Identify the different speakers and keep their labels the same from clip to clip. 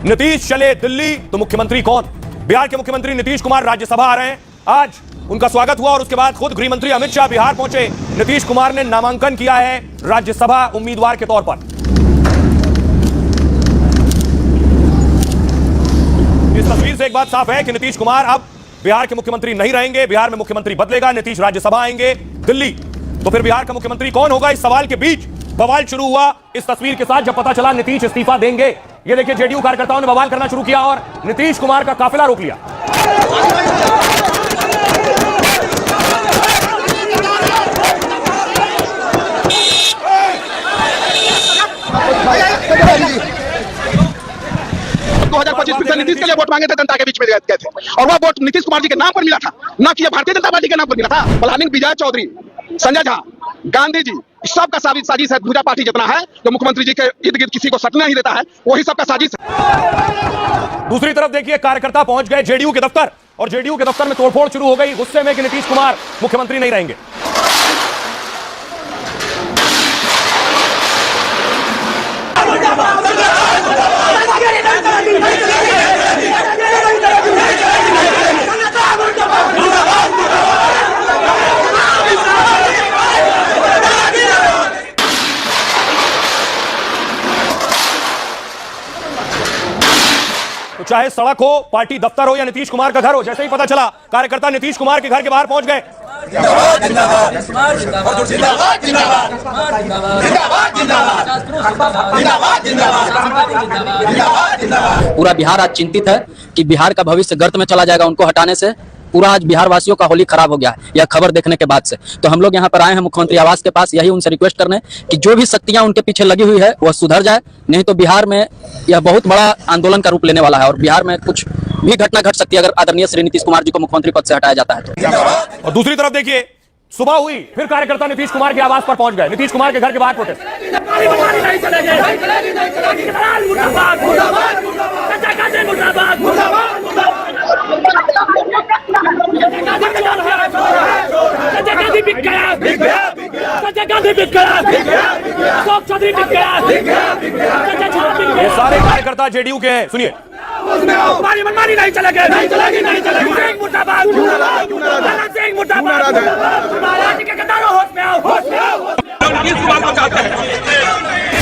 Speaker 1: नीतीश चले दिल्ली तो मुख्यमंत्री कौन? बिहार के मुख्यमंत्री नीतीश कुमार राज्यसभा आ रहे हैं। आज उनका स्वागत हुआ और उसके बाद खुद गृह मंत्री अमित शाह बिहार पहुंचे। नीतीश कुमार ने नामांकन किया है राज्यसभा उम्मीदवार के तौर पर। इस तस्वीर से एक बात साफ है कि नीतीश कुमार अब बिहार के मुख्यमंत्री नहीं रहेंगे। बिहार में मुख्यमंत्री बदलेगा, नीतीश राज्यसभा आएंगे दिल्ली। तो फिर बिहार का मुख्यमंत्री कौन होगा, इस सवाल के बीच बवाल शुरू हुआ इस तस्वीर के साथ जब पता चला नीतीश इस्तीफा देंगे। ये देखिए जेडीयू कार्यकर्ताओं ने बवाल करना शुरू किया और नीतीश कुमार का काफिला रोक लिया।
Speaker 2: नीतीश के लिए वोट मांगे थे, जनता के बीच में गए थे और वो वोट नीतीश कुमार जी के नाम पर मिला था, ना कि भारतीय जनता पार्टी के नाम पर मिला था। प्लानिंग विजय चौधरी, संजय झा, गांधी जी, सबका साजिश है। भूजा पार्टी जितना है जो मुख्यमंत्री जी के इर्द गिर्द किसी को सटने नहीं देता है, वही सबका साजिश है।
Speaker 1: दूसरी तरफ देखिए कार्यकर्ता पहुंच गए जेडीयू के दफ्तर और जेडीयू के दफ्तर में तोड़फोड़ शुरू हो गई गुस्से में कि नीतीश कुमार मुख्यमंत्री नहीं रहेंगे। तो चाहे सड़क हो, पार्टी दफ्तर हो या नीतीश कुमार का घर हो, जैसे ही पता चला कार्यकर्ता नीतीश कुमार के घर के बाहर पहुंच गए।
Speaker 3: पूरा बिहार आज चिंतित है कि बिहार का भविष्य गर्त में चला जाएगा उनको हटाने से। पूरा आज बिहार वासियों का होली खराब हो गया है यह खबर देखने के बाद से। तो हम लोग यहाँ पर आए हैं मुख्यमंत्री आवास के पास, यही उनसे रिक्वेस्ट करने कि जो भी शक्तियां उनके पीछे लगी हुई है वह सुधर जाए, नहीं तो बिहार में यह बहुत बड़ा आंदोलन का रूप लेने वाला है और बिहार में कुछ भी घटना घट सकती है अगर आदरणीय श्री नीतीश कुमार जी को मुख्यमंत्री पद से हटाया जाता है तो।
Speaker 1: और दूसरी तरफ देखिए सुबह हुई फिर कार्यकर्ता नीतीश कुमार के आवास पर पहुंच गए। नीतीश कुमार के घर के बाहर प्रोटेस्ट। ये सारे कार्यकर्ता जेडीयू के हैं, सुनिए।
Speaker 4: हमारी मनमानी नहीं चलेगी, नहीं चलेगी, नहीं चलेगी। मुर्दाबाद, मुर्दाबाद, सिंह मुर्दाबाद। महाराज के गद्दारों होश में आओ, होश में आओ। किस बात को चाहते हैं?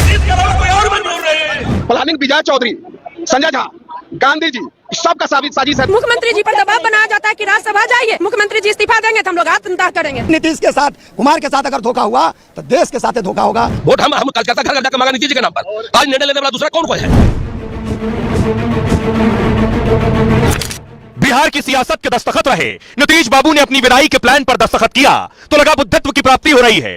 Speaker 4: इसके अलावा कोई और बन बोल रहे हैं।
Speaker 2: प्लानिंग विजय चौधरी, संजय झा, गांधी जी, सबका साजिश है।
Speaker 5: मुख्यमंत्री जी पर दबाव बनाया जाता है कि राज्यसभा जाइए, मुख्यमंत्री जी इस्तीफा देंगे तो हम लोग आत्मदाह करेंगे।
Speaker 6: नीतीश के साथ, कुमार के साथ अगर धोखा हुआ तो देश के साथ धोखा होगा।
Speaker 4: वोट हम कलकत्ता घर जाकर मांगा नीतीश जी के नाम पर। आज निर्णय लेने वाला दूसरा कौन कोई है?
Speaker 1: बिहार की सियासत के दस्तखत रहे। नीतीश बाबू ने अपनी विदाई के प्लान पर दस्तखत किया तो लगा बुद्धत्व की प्राप्ति हो रही है।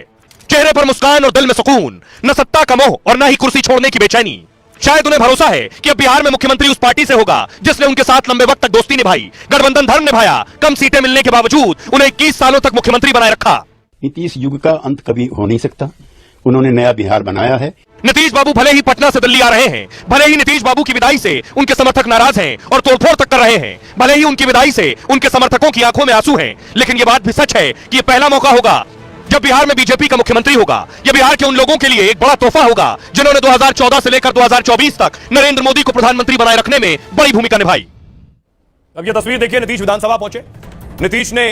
Speaker 1: चेहरे पर मुस्कान और दिल में सुकून, न सत्ता का मोह और न ही कुर्सी छोड़ने की बेचैनी। शायद उन्हें भरोसा है कि अब बिहार में मुख्यमंत्री उस पार्टी से होगा जिसने उनके साथ लंबे वक्त तक दोस्ती निभाई, गठबंधन धर्म निभाया, कम सीटें मिलने के बावजूद उन्हें 21 सालों तक मुख्यमंत्री बनाए रखा।
Speaker 7: नीतीश युग का अंत कभी हो नहीं सकता। उन्होंने नया बिहार बनाया है।
Speaker 1: नीतीश बाबू भले ही पटना से दिल्ली आ रहे हैं, भले ही नीतीश बाबू की विदाई से उनके समर्थक नाराज हैं और तोड़फोड़ तक कर रहे हैं, भले ही उनकी विदाई से उनके समर्थकों की आंखों में आंसू हैं, लेकिन यह बात भी सच है कि यह पहला मौका होगा जब बिहार में बीजेपी का मुख्यमंत्री होगा। यह बिहार के उन लोगों के लिए एक बड़ा तोहफा होगा जिन्होंने 2014 से लेकर 2024 तक नरेंद्र मोदी को प्रधानमंत्री बनाए रखने में बड़ी भूमिका निभाई। अब यह तस्वीर देखिए, नीतीश विधानसभा पहुंचे। नीतीश ने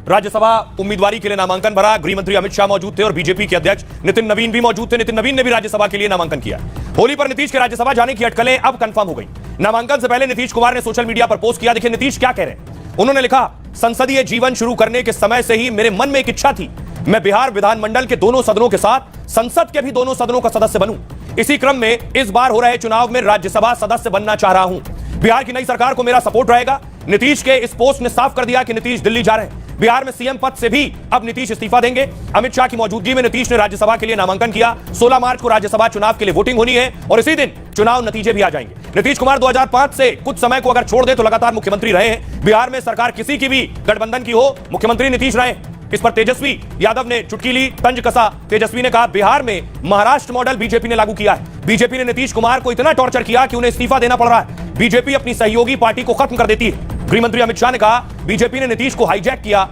Speaker 1: राज्यसभा उम्मीदवारी के लिए नामांकन भरा। गृह मंत्री अमित शाह मौजूद थे और बीजेपी के अध्यक्ष नितिन नवीन भी मौजूद थे। नितिन नवीन ने भी राज्यसभा के लिए नामांकन किया। होली पर नीतीश के राज्यसभा जाने की अटकलें अब कंफर्म हो गई। नामांकन से पहले नीतीश कुमार ने सोशल मीडिया पर पोस्ट किया। देखिए नीतीश क्या कह रहे हैं। उन्होंने लिखा, संसदीय जीवन शुरू करने के समय से ही मेरे मन में एक इच्छा थी, मैं बिहार विधानमंडल के दोनों सदनों के साथ संसद के भी दोनों सदनों का सदस्य बनूं। इसी क्रम में इस बार हो रहे चुनाव में राज्यसभा सदस्य बनना चाह रहा हूं। बिहार की नई सरकार को मेरा सपोर्ट रहेगा। नीतीश के इस पोस्ट ने साफ कर दिया कि नीतीश दिल्ली जा रहे हैं। बिहार में सीएम पद से भी अब नीतीश इस्तीफा देंगे। अमित शाह की मौजूदगी में नीतीश ने राज्यसभा के लिए नामांकन किया। 16 मार्च को राज्यसभा चुनाव के लिए वोटिंग होनी है और इसी दिन चुनाव नतीजे भी आ जाएंगे। नीतीश कुमार 2005 से कुछ समय को अगर छोड़ दे तो लगातार मुख्यमंत्री रहे हैं। बिहार में सरकार किसी की भी गठबंधन की हो, मुख्यमंत्री नीतीश रहे। इस पर तेजस्वी यादव ने चुटकी ली, तंज कसा। तेजस्वी ने कहा, बिहार में महाराष्ट्र मॉडल बीजेपी ने लागू किया है। बीजेपी ने नीतीश कुमार को इतना टॉर्चर किया कि उन्हें इस्तीफा देना पड़ रहा है। बीजेपी अपनी सहयोगी पार्टी को खत्म कर देती है। गृह मंत्री अमित शाह ने कहा, बीजेपी ने नीतीश को हाईजैक किया।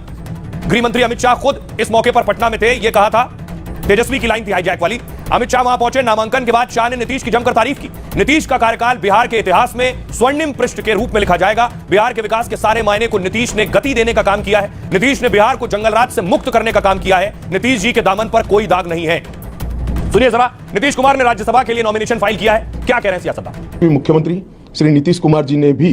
Speaker 1: गृह मंत्री अमित शाह खुद इस मौके पर पटना में थे। यह कहा था, तेजस्वी की लाइन थी हाईजैक वाली, अमित शाह वहां पहुंचे। नामांकन के बाद शाह ने नीतीश की जमकर तारीफ की। नीतीश का कार्यकाल बिहार के इतिहास में स्वर्णिम पृष्ठ के रूप में लिखा जाएगा। बिहार के विकास के सारे मायने को नीतीश ने गति देने का काम किया है। नीतीश ने बिहार को जंगल राज से मुक्त करने का काम किया है। नीतीश जी के दामन पर कोई दाग नहीं है। सुनिए जरा, नीतीश कुमार ने राज्यसभा के लिए नॉमिनेशन फाइल किया है, क्या कह रहे हैं सियासतदान।
Speaker 8: मुख्यमंत्री श्री नीतीश कुमार जी ने भी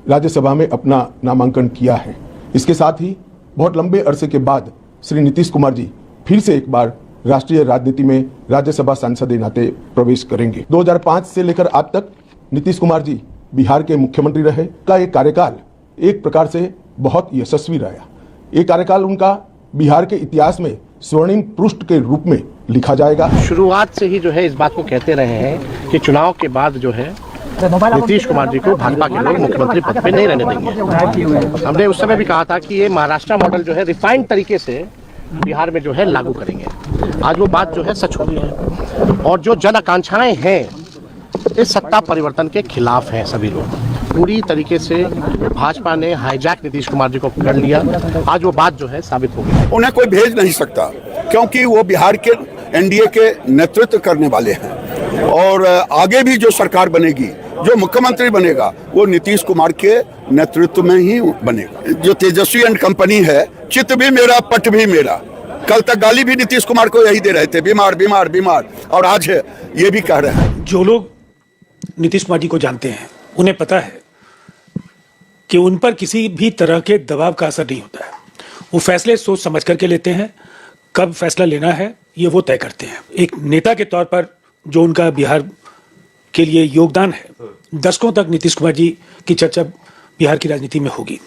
Speaker 8: राज्यसभा में अपना नामांकन किया है। इसके साथ ही बहुत लंबे अरसे के बाद श्री नीतीश कुमार जी फिर से एक बार राष्ट्रीय राजनीति में राज्यसभा सांसद के नाते प्रवेश करेंगे। 2005 से लेकर आज तक नीतीश कुमार जी बिहार के मुख्यमंत्री रहे। का एक कार्यकाल एक प्रकार से बहुत यशस्वी रहा। ये कार्यकाल उनका बिहार के इतिहास में स्वर्णिम पृष्ठ के रूप में लिखा जाएगा।
Speaker 9: शुरुआत से ही जो है इस बात को कहते रहे हैं कि चुनाव के बाद जो है नीतीश कुमार जी को भाजपा के लोग मुख्यमंत्री पद पे नहीं रहने देंगे। हमने उस समय भी कहा था कि ये महाराष्ट्र मॉडल जो है रिफाइंड तरीके से बिहार में जो है लागू करेंगे। आज वो बात जो है सच हो गई है और जो जन आकांक्षाएं हैं इस सत्ता परिवर्तन के खिलाफ हैं। सभी लोग पूरी तरीके से भाजपा ने हाईजैक नीतीश कुमार जी को कर लिया। आज वो बात जो है साबित हो गई।
Speaker 10: उन्हें कोई भेज नहीं सकता क्योंकि वो बिहार के एनडीए के नेतृत्व करने वाले हैं और आगे भी जो सरकार बनेगी, जो मुख्यमंत्री बनेगा, वो नीतीश कुमार के नेतृत्व में ही बनेगा। जो तेजस्वी एंड कंपनी है, चित भी मेरा पट भी मेरा। कल तक गाली भी नीतीश कुमार को यही दे रहे थे, बीमार बीमार बीमार, और आज ये भी कह रहे हैं।
Speaker 11: जो लोग नीतीश कुमार जी को जानते हैं उन्हें पता है कि उन पर किसी भी तरह के दबाव का असर नहीं होता है। वो फैसले सोच समझ करके लेते हैं। कब फैसला लेना है ये वो तय करते हैं। एक नेता के तौर पर जो उनका बिहार के लिए योगदान है, दशकों तक नीतीश कुमार जी की चर्चा बिहार की राजनीति में होगी।